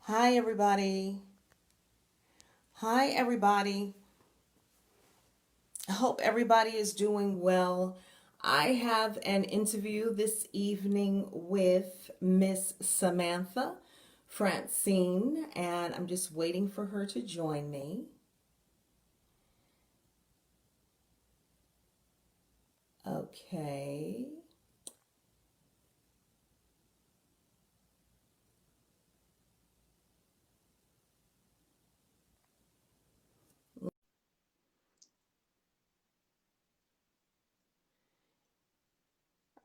Hi, everybody. Hi, everybody. I hope everybody is doing well. I have an interview this evening with Miss Samantha Francine, and I'm just waiting for her to join me. Okay.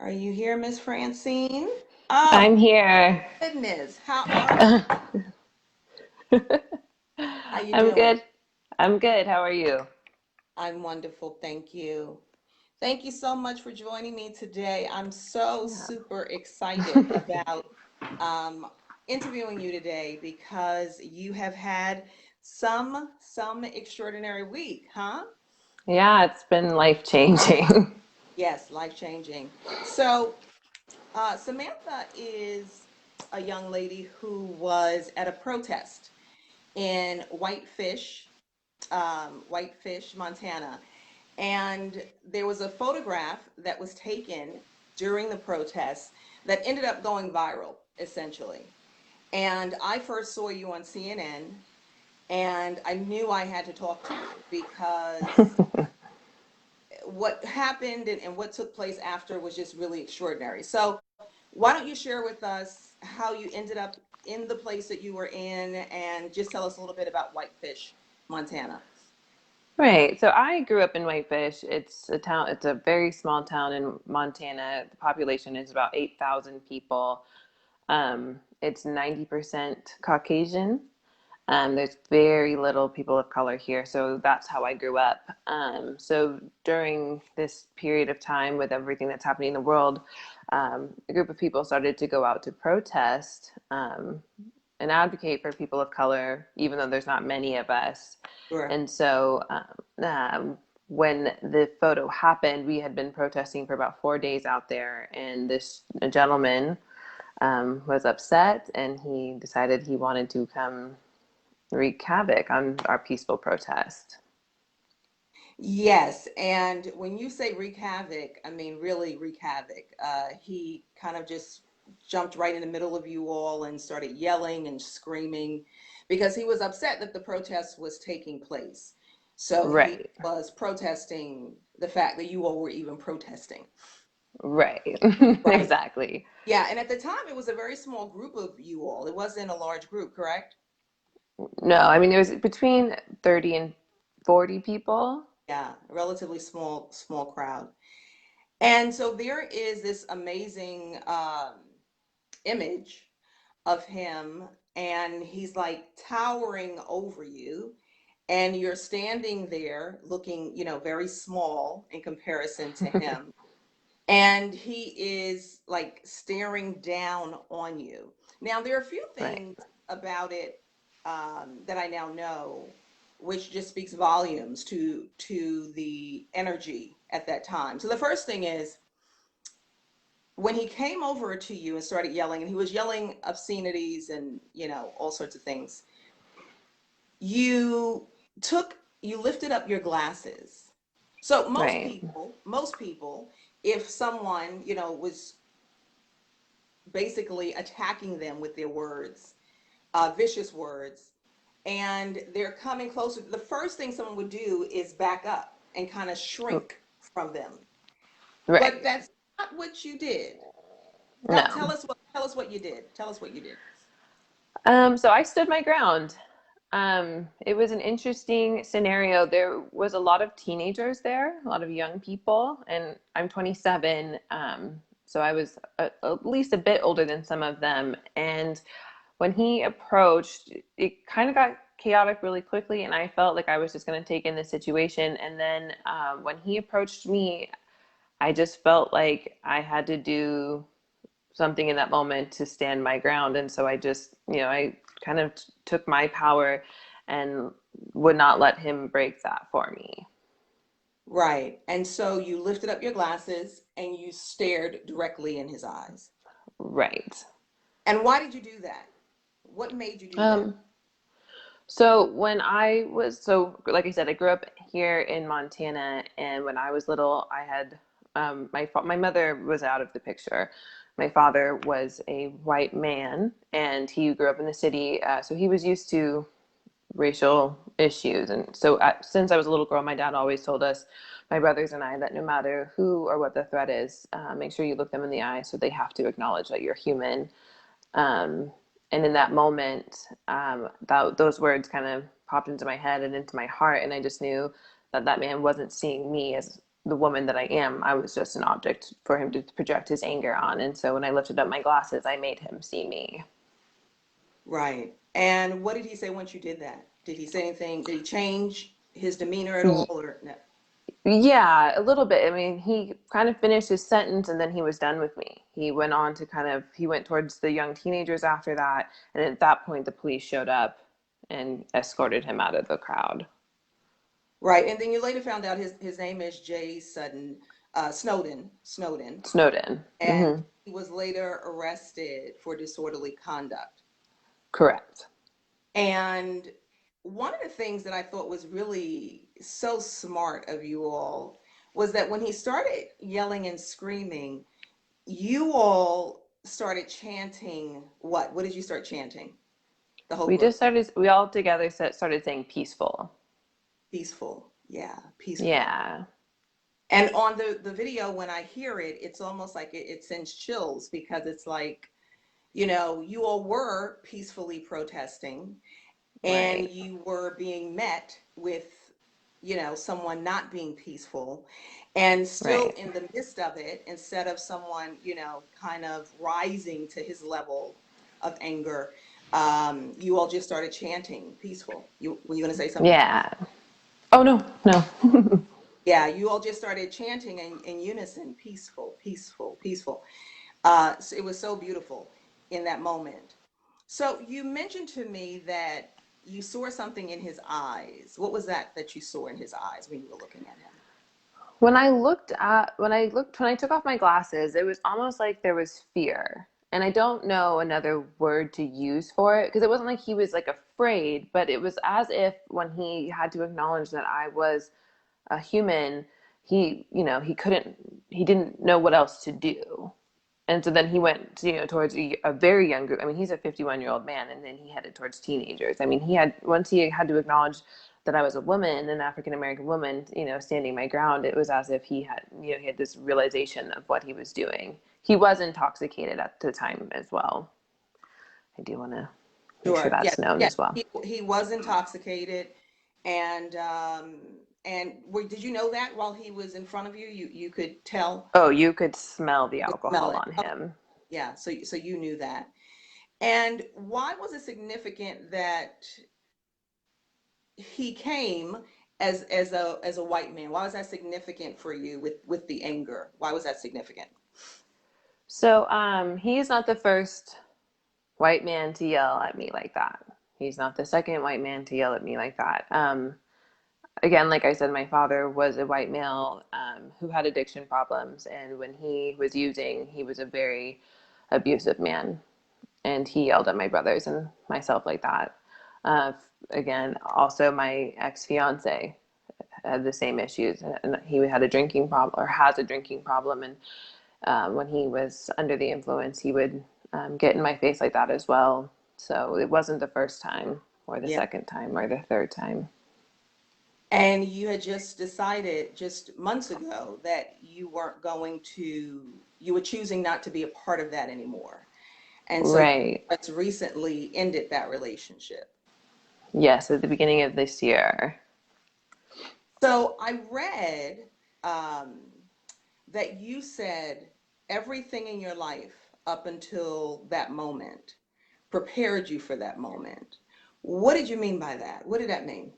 Are you here, Miss Francine? I'm Oh, here. goodness. How are you? I'm How you doing? good. I'm good. How are you? I'm wonderful, thank you. Thank you so much for joining me today. I'm so Yeah. super excited about um, interviewing you today because you have had some extraordinary week, huh? Yeah, it's been life changing. Yes, life changing. So Samantha is a young lady who was at a protest in Whitefish, Montana. And there was a photograph that was taken during the protests that ended up going viral, essentially. And I first saw you on CNN, and I knew I had to talk to you because what happened and what took place after was just really extraordinary. So, why don't you share with us how you ended up in the place that you were in and just tell us a little bit about Whitefish, Montana? Right. So I grew up in Whitefish. It's a town, it's a very small town in Montana. The population is about 8,000 people. It's 90% Caucasian. There's very little people of color here, so that's how I grew up. So during this period of time with everything that's happening in the world, a group of people started to go out to protest and advocate for people of color, even though there's not many of us. Sure. And so when the photo happened, we had been protesting for about 4 days out there, and this gentleman was upset, and he decided he wanted to come wreak havoc on our peaceful protest. Yes, and when you say wreak havoc, I mean really wreak havoc. He kind of just jumped right in the middle of you all and started yelling and screaming because he was upset that the protest was taking place. So he Right, was protesting the fact that you all were even protesting, right, right? exactly. Yeah, and at the time it was a very small group of you all. It wasn't a large group, correct? No, I mean, it was between 30 and 40 people. Yeah, a relatively small crowd. And so there is this amazing image of him, and he's like towering over you, and you're standing there looking, very small in comparison to him. And he is like staring down on you. Now, there are a few Right, things about it that I now know, which just speaks volumes to the energy at that time. So the first thing is when he came over to you and started yelling, and he was yelling obscenities and all sorts of things, you you lifted up your glasses. So right, most people, if someone was basically attacking them with their words, vicious words, and they're coming closer, the first thing someone would do is back up and kind of shrink from them. But right. that's not what you did. No. Tell us what you did. Tell us what you did. So I stood my ground. It was an interesting scenario. There was a lot of teenagers there, a lot of young people, and I'm 27. So I was at least a bit older than some of them. And when he approached, it kind of got chaotic really quickly, and I felt like I was just going to take in the situation. And then when he approached me, I just felt like I had to do something in that moment to stand my ground. And so I just, I kind of took my power and would not let him break that for me. Right. And so you lifted up your glasses and you stared directly in his eyes. Right. And why did you do that? What made you do that? Um, so when I was, so like I said, I grew up here in Montana, and when I was little, I had my mother was out of the picture. My father was a white man, and he grew up in the city, so he was used to racial issues. And so since I was a little girl, my dad always told us, my brothers and I, that no matter who or what the threat is, make sure you look them in the eye so they have to acknowledge that you're human. Um, and in that moment, those words kind of popped into my head and into my heart. And I just knew that that man wasn't seeing me as the woman that I am. I was just an object for him to project his anger on. And so when I lifted up my glasses, I made him see me. Right. And what did he say once you did that? Did he say anything? Did he change his demeanor at all, or no? Yeah, a little bit. I mean, he kind of finished his sentence and then he was done with me. He went on to he went towards the young teenagers after that. And at that point, the police showed up and escorted him out of the crowd. Right. And then you later found out his name is Jay Sutton, Snowden, Snowden. and Hmm. he was later arrested for disorderly conduct. Correct. And one of the things that I thought was really so smart of you all was that when he started yelling and screaming, you all started chanting what? What did you start chanting? The whole group. We all together started saying peaceful. Peaceful. Yeah, peaceful. Yeah. And on the video, when I hear it, it's almost like it sends chills because it's like, you all were peacefully protesting and Right. you were being met with, someone not being peaceful. And still Right. in the midst of it, instead of someone, kind of rising to his level of anger, you all just started chanting peaceful. Were you going to say something? Yeah. Oh, no, no. Yeah, you all just started chanting in unison, peaceful, peaceful, peaceful. So it was so beautiful in that moment. So you mentioned to me that you saw something in his eyes. What was that you saw in his eyes when you were looking at him? When I took off my glasses, it was almost like there was fear. And I don't know another word to use for it because it wasn't like he was like afraid, but it was as if when he had to acknowledge that I was a human, he didn't know what else to do. And so then he went, towards a very young group. I mean, he's a 51-year-old man, and then he headed towards teenagers. I mean, once he had to acknowledge that I was a woman, an African American woman, standing my ground, it was as if he had this realization of what he was doing. He was intoxicated at the time as well. I do want to make sure Sure. Yes. that's known Yes. as well. He was intoxicated, and did you know that while he was in front of you, you could tell, Oh, you could smell the you could smell alcohol it. on Okay. him. Yeah. So you knew that. And why was it significant that he came as a white man? Why was that significant for you with the anger? Why was that significant? So, he's not the first white man to yell at me like that. He's not the second white man to yell at me like that. Again, like I said, my father was a white male who had addiction problems, and when he was using, he was a very abusive man, and he yelled at my brothers and myself like that. Uh, Again, also my ex fiance had the same issues, and he had a drinking problem or has a drinking problem, and when he was under the influence, he would get in my face like that as well. So it wasn't the first time, or the Yeah. second time, or the third time. And you had just decided just months ago that you were choosing not to be a part of that anymore. And so you Right. just recently ended that relationship. Yes, at the beginning of this year. So I read um, that you said everything in your life up until that moment prepared you for that moment. What did you mean by that? What did that mean?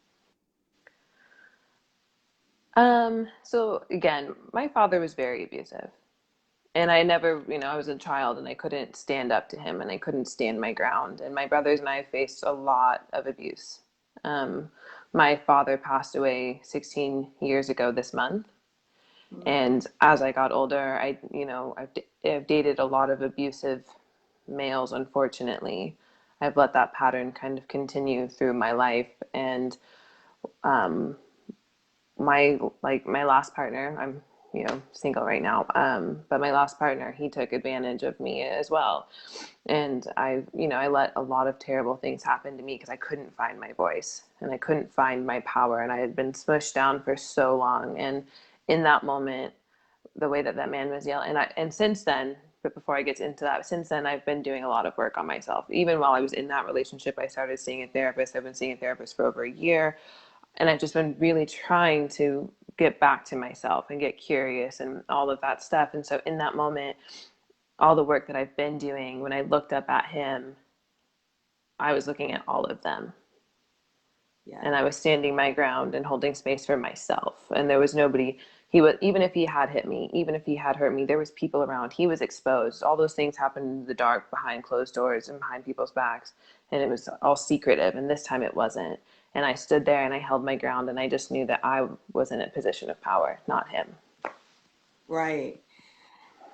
So again, my father was very abusive. And I never, I was a child and I couldn't stand up to him and I couldn't stand my ground. And my brothers and I faced a lot of abuse. Um, my father passed away 16 years ago this month. Mm. And as I got older, I've dated a lot of abusive males, unfortunately. I've let that pattern kind of continue through my life. And um, my last partner, I'm single right now, but my last partner, he took advantage of me as well. And I let a lot of terrible things happen to me because I couldn't find my voice and I couldn't find my power, and I had been smushed down for so long. And in that moment, the way that that man was yelling, and since then, but before I get into that, since then I've been doing a lot of work on myself. Even while I was in that relationship, I started seeing a therapist. I've been seeing a therapist for over a year, and I've just been really trying to get back to myself and get curious and all of that stuff. And so in that moment, all the work that I've been doing, when I looked up at him, I was looking at all of them. Yeah. And I was standing my ground and holding space for myself. And there was nobody, he was, even if he had hit me, even if he had hurt me, there was people around. He was exposed. All those things happened in the dark, behind closed doors and behind people's backs. And it was all secretive. And this time it wasn't. And I stood there and I held my ground, and I just knew that I was in a position of power, not him. Right.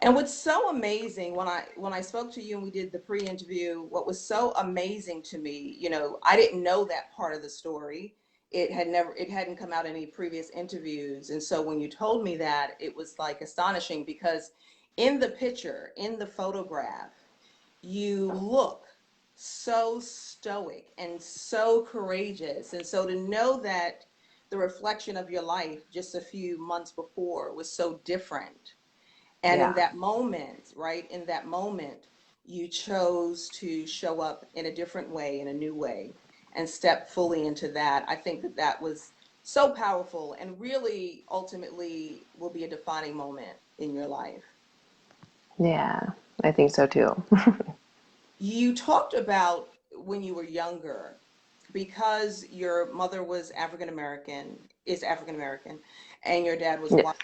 And what's so amazing, when I spoke to you and we did the pre-interview, what was so amazing to me, I didn't know that part of the story. It hadn't come out in any previous interviews. And so when you told me that, it was like astonishing, because in the picture, in the photograph, you look so stoic and so courageous. And so to know that the reflection of your life just a few months before was so different, and in Yeah. that moment, right, in that moment, you chose to show up in a different way, in a new way, and step fully into that. I think that that was so powerful and really ultimately will be a defining moment in your life. Yeah. I think so too. You talked about when you were younger, because your mother was African American, is African American, and your dad was Yes. white,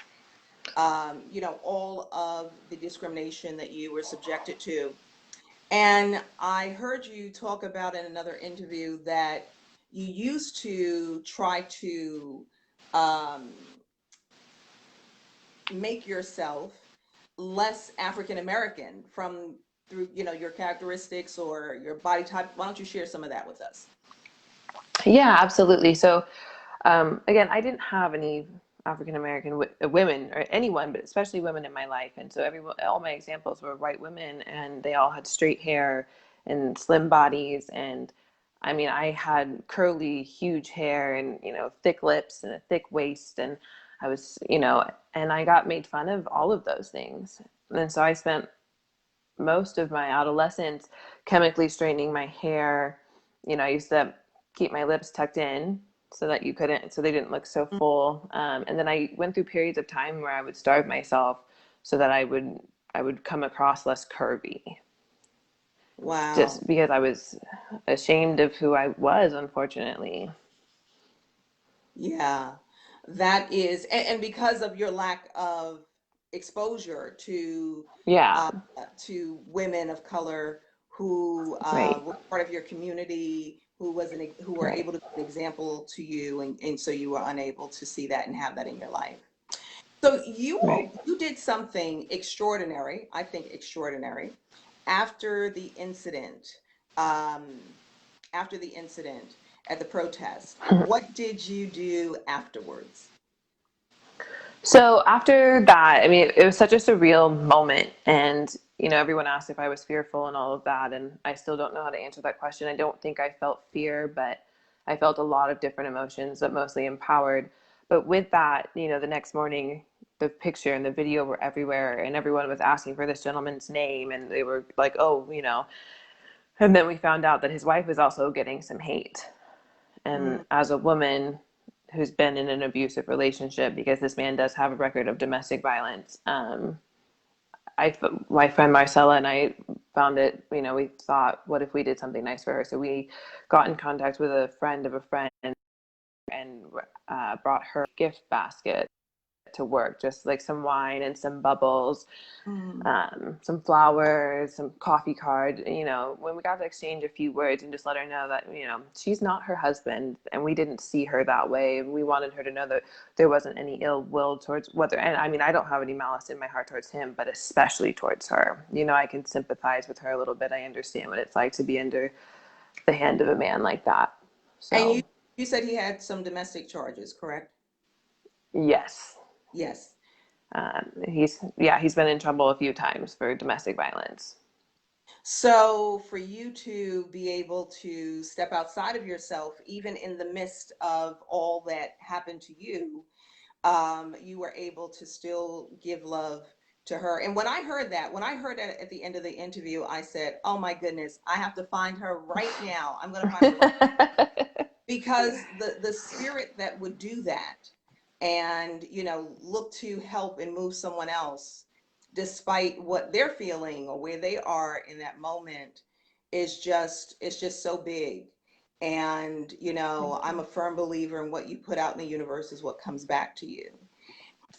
all of the discrimination that you were subjected to. And I heard you talk about in another interview that you used to try to um, make yourself less African American from through, your characteristics or your body type. Why don't you share some of that with us? Yeah, absolutely. So, again, I didn't have any African American women or anyone, but especially women in my life. And so all my examples were white women, and they all had straight hair and slim bodies. And I mean, I had curly, huge hair and, thick lips and a thick waist. And I was, and I got made fun of all of those things. And so I spent most of my adolescence chemically straightening my hair. I used to keep my lips tucked in so that so they didn't look so full. And then I went through periods of time where I would starve myself so that I would come across less curvy, Wow. just because I was ashamed of who I was, unfortunately. Yeah, that is, and because of your lack of exposure Yeah, uh, to women of color who right, were part of your community, who were right, able to be an example to you, and so you were unable to see that and have that in your life. So right. you did something extraordinary, I think extraordinary, after the incident. Um, After the incident at the protest, what did you do afterwards? So after that, I mean, it was such a surreal moment. And, everyone asked if I was fearful and all of that. And I still don't know how to answer that question. I don't think I felt fear, but I felt a lot of different emotions, but mostly empowered. But with that, the next morning, the picture and the video were everywhere, and everyone was asking for this gentleman's name. And they were like, oh, and then we found out that his wife was also getting some hate. And Mm, as a woman who's been in an abusive relationship, because this man does have a record of domestic violence, my friend Marcella and I found it, we thought, what if we did something nice for her? So we got in contact with a friend of a friend and brought her a gift basket to work, just like some wine and some bubbles, mm. some flowers, some coffee card, when we got to exchange a few words and just let her know that, she's not her husband, and we didn't see her that way. And we wanted her to know that there wasn't any ill will towards whether, and I mean, I don't have any malice in my heart towards him, but especially towards her. I can sympathize with her a little bit. I understand what it's like to be under the hand of a man like that. And So you said he had some domestic charges, correct? yes, Yes. he's been in trouble a few times for domestic violence. So for you to be able to step outside of yourself, even in the midst of all that happened to you, you were able to still give love to her. And when I heard that, when I heard that at the end of the interview, I said, "Oh my goodness, I have to find her right now. I'm going to find her right because the spirit that would do that and look to help and move someone else despite what they're feeling or where they are in that moment is just it's just so big. And Thank I'm you. a firm believer in what you put out in the universe is what comes back to you.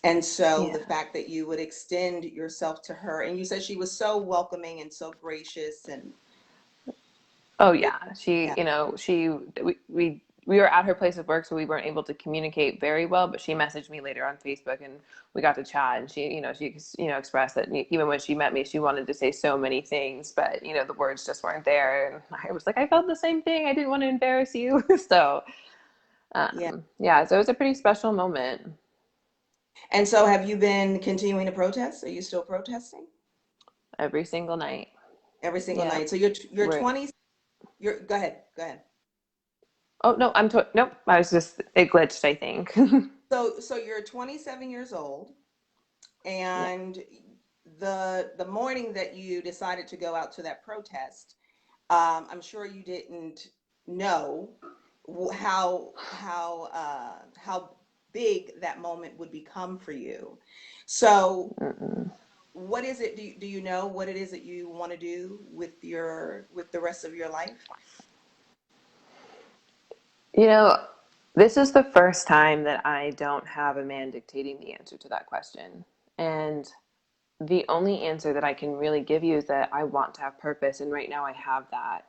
And so the Yeah. fact that you would extend yourself to her, and you said she was so welcoming and so gracious and Oh it, yeah, she, yeah, we were at her place of work, so we weren't able to communicate very well. But she messaged me later on Facebook, and we got to chat. And she expressed that even when she met me, she wanted to say so many things, but the words just weren't there. And I was like, I felt the same thing. I didn't want to embarrass you, so yeah. yeah. So it was a pretty special moment. And so have you been continuing to protest? Are you still protesting Every single night. every single Yeah, night? So you're we're. 20, you're go ahead, go ahead. Oh no, nope. I was just it glitched, I think. So you're 27 years old, Yeah. and the morning that you decided to go out to that protest, I'm sure you didn't know how big that moment would become for you. So Mm-mm. what is it, do you know what it is that you want to do with the rest of your life? You know, this is the first time that I don't have a man dictating the answer to that question. And the only answer that I can really give you is that I want to have purpose. And right now I have that.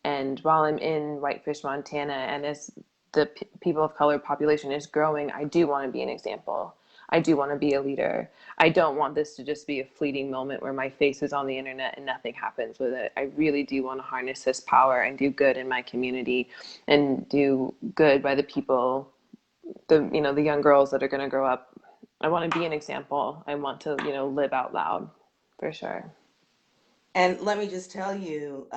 And while I'm in Whitefish, Montana, and as the people of color population is growing, I do want to be an example. I do want to be a leader. I don't want this to just be a fleeting moment where my face is on the internet and nothing happens with it. I really do want to harness this power and do good in my community and do good by the people, the young girls that are going to grow up. I want to be an example. I want to, live out loud for sure. And let me just tell you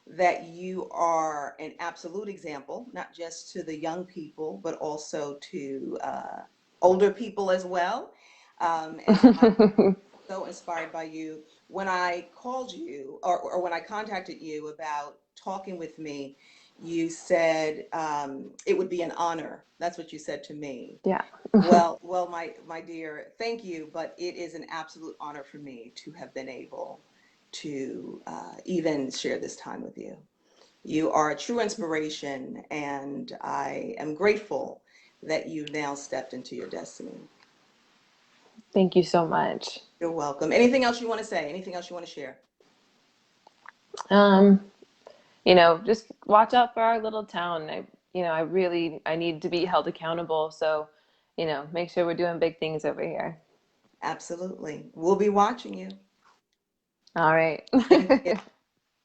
that you are an absolute example, not just to the young people, but also to older people as well. And I'm so inspired by you. When I called you, or when I contacted you about talking with me, you said it would be an honor. That's what you said to me. Yeah. Well, my dear, thank you, but it is an absolute honor for me to have been able to even share this time with you. You are a true inspiration, and I am grateful that you've now stepped into your destiny. Thank you so much. You're welcome. Anything else you want to say? Anything else you want to share? Um, just watch out for our little town. I need to be held accountable. So, make sure we're doing big things over here. Absolutely. We'll be watching you. All right. Thank you.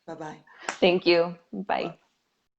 Bye bye. Thank you. Bye.